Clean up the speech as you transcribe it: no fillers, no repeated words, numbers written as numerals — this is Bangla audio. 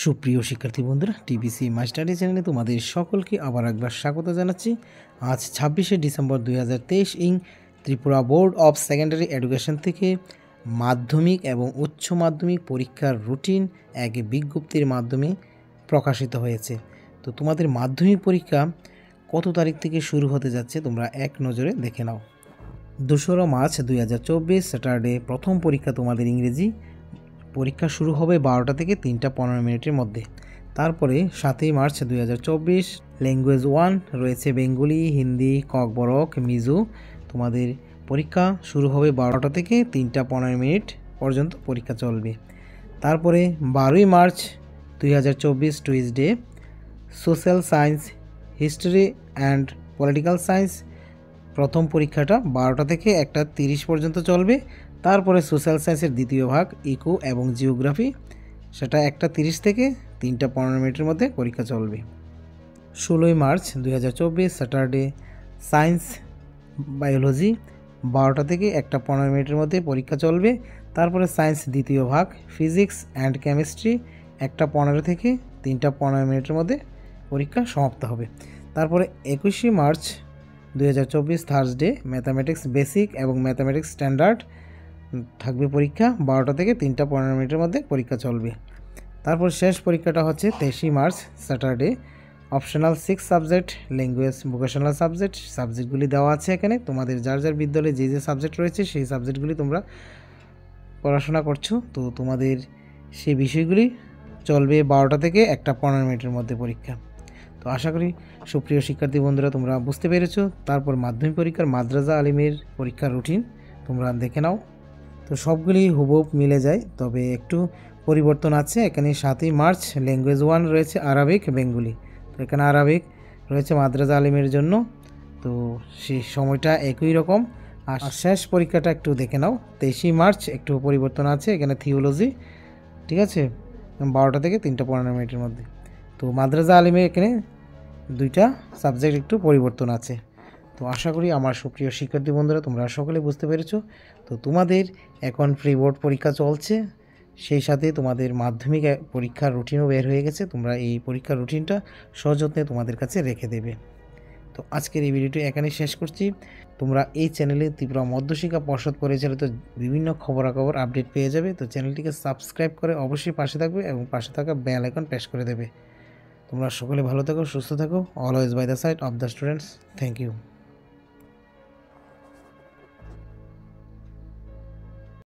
সুপ্রিয় শিক্ষার্থী বন্ধুরা, টিবিসি মাস্টারি চ্যানেলে তোমাদের সকলকে আবার একবার স্বাগত জানাচ্ছি। আজ 26শে ডিসেম্বর 2023 ইং Tripura board of secondary education থেকে মাধ্যমিক এবং উচ্চ মাধ্যমিক পরীক্ষার রুটিন এক বিজ্ঞপ্তির মাধ্যমে প্রকাশিত হয়েছে। তো তোমাদের মাধ্যমিক পরীক্ষা কত তারিখ থেকে শুরু হতে যাচ্ছে তোমরা এক নজরে দেখে নাও। 2 মার্চ 2024 স্যাটারডে প্রথম পরীক্ষা তোমাদের ইংরেজি পরীক্ষা শুরু হবে 12টা থেকে 3টা 15 মিনিটের মধ্যে। তারপরে 7ই মার্চ 2024 ল্যাঙ্গুয়েজ 1 রয়েছে বেঙ্গলি, হিন্দি, ককবরক, মিজো। তোমাদের পরীক্ষা শুরু হবে 12টা থেকে 3টা 15 মিনিট পর্যন্ত পরীক্ষা চলবে। তারপরে 12ই March 2024 Tuesday social science, history and political science প্রথম পরীক্ষাটা 12টা থেকে 1টা 30 পর্যন্ত চলবে। তারপরে সোশ্যাল সায়েন্সের দ্বিতীয় ভাগ ইকো এবং জিওগ্রাফি, সেটা 1টা 30 থেকে 3টা 15 মিনিটের মধ্যে পরীক্ষা চলবে। 16ই মার্চ 2024 স্যাটারডে সায়েন্স বায়োলজি 12টা থেকে 1টা 15 মিনিটের মধ্যে পরীক্ষা চলবে। তারপরে সায়েন্স দ্বিতীয় ভাগ ফিজিক্স অ্যান্ড কেমিস্ট্রি 1টা 15 থেকে 3টা 15 মিনিটের মধ্যে পরীক্ষা সমাপ্ত হবে। তারপরে 21শে মার্চ 2024 থার্সডে ম্যাথামেটিক্স বেসিক এবং ম্যাথামেটিক্স স্ট্যান্ডার্ড থাকবে পরীক্ষা 12টা থেকে 3টা 15 মিনিটের মধ্যে পরীক্ষা চলবে। তারপর শেষ পরীক্ষাটা হচ্ছে 23শে March Saturday optional 6 subject language vocational সাবজেক্টগুলি দেওয়া আছে এখানে। তোমাদের যার যার বিদ্যালয়ে যে যে সাবজেক্ট রয়েছে সেই সাবজেক্টগুলি তোমরা পড়াশোনা করছো, তো তোমাদের সেই বিষয়গুলি চলবে 12টা থেকে 1টা 15 মিনিটের মধ্যে পরীক্ষা। তো আশা করি সুপ্রিয় শিক্ষার্থী বন্ধুরা তোমরা বুঝতে পেরেছো। তারপর মাধ্যমিক পরীক্ষার মাদ্রাসা আলিমের পরীক্ষার রুটিন তোমরা দেখে নাও। তো সবগুলি হুবহু মিলে যায়, তবে একটু পরিবর্তন আছে। এখানে 7ই মার্চ ল্যাঙ্গুয়েজ 1 রয়েছে আরবিক বেঙ্গলি, তো এখানে আরবিক রয়েছে মাদ্রাসা আলিমের জন্য, তো সেই সময়টা একই রকম। আর শেষ পরীক্ষাটা একটু দেখে নাও, 23শে মার্চ একটু পরিবর্তন আছে, এখানে থিওলজি, ঠিক আছে, 12টা থেকে 3টা 15 মিনিটের মধ্যে। তো মাদ্রাসা আলিমে এখানে 2টা সাবজেক্ট একটু পরিবর্তন আছে। তো আশা করি আমার সুপ্রিয় শিক্ষার্থী বন্ধুরা তোমরা সকলে বুঝতে পেরেছো। তো তোমাদের এখন প্রি বোর্ড পরীক্ষা চলছে, সেই সাথে তোমাদের মাধ্যমিক পরীক্ষার রুটিনও বের হয়ে গেছে। তোমরা এই পরীক্ষার রুটিনটা সযত্নে তোমাদের কাছে রেখে দেবে। তো আজকের এই ভিডিওটি এখানেই শেষ করছি। তোমরা এই চ্যানেলে ত্রিপুরা মধ্যশিক্ষা পর্ষদ পরিচালিত বিভিন্ন খবরাখবর আপডেট পেয়ে যাবে। তো চ্যানেলটিকে সাবস্ক্রাইব করে অবশ্যই পাশে থাকবে এবং পাশে থাকা বেল আইকন প্রেস করে দেবে। তোমরা সকলে ভালো থাকো, সুস্থ থাকো। Always by the side of the students. Thank you.